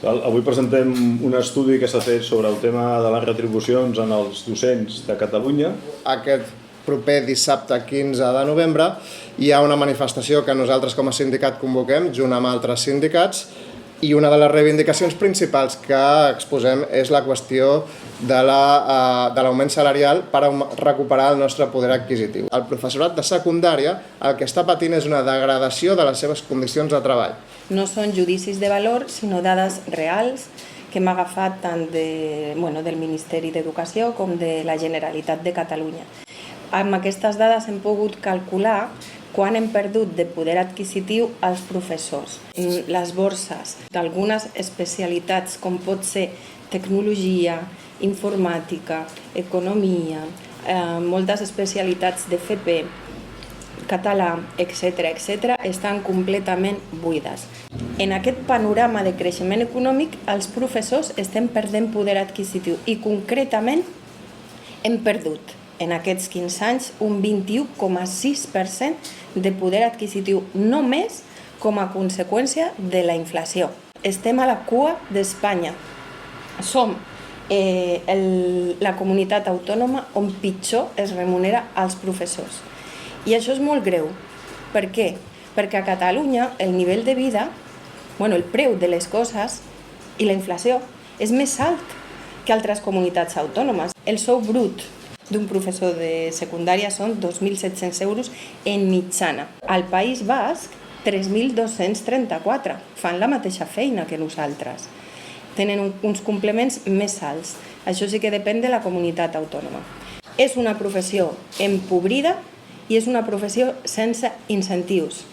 Avui presentem un estudi que s'ha fet sobre el tema de les retribucions en els docents de Catalunya. Aquest proper dissabte 15 de novembre hi ha una manifestació que nosaltres com a sindicat convoquem junt amb altres sindicats i una de les reivindicacions principals que exposem és la qüestió de l'augment salarial per recuperar el nostre poder adquisitiu. El professorat de secundària el que està patint és una degradació de les seves condicions de treball. No són judicis de valor, sinó dades reals que hem agafat tant del Ministeri d'Educació com de la Generalitat de Catalunya. Amb aquestes dades hem pogut calcular quan hem perdut de poder adquisitiu els professors. Les borses d'algunes especialitats com pot ser tecnologia, informàtica, economia, moltes especialitats d'FP, català, etc., estan completament buides. En aquest panorama de creixement econòmic, els professors estem perdent poder adquisitiu i concretament hem perdut en aquests 15 anys un 21,6% de poder adquisitiu només com a conseqüència de la inflació. Estem a la cua d'Espanya. Som la comunitat autònoma on pitjor es remunera als professors. I això és molt greu. Per què? Perquè a Catalunya el nivell de vida, el preu de les coses i la inflació és més alt que altres comunitats autònomes. El sou brut d'un professor de secundària són 2.700 euros en mitjana. Al País Basc, 3.234. Fan la mateixa feina que nosaltres. Tenen uns complements més alts. Això sí que depèn de la comunitat autònoma. És una professió empobrida i és una professió sense incentius.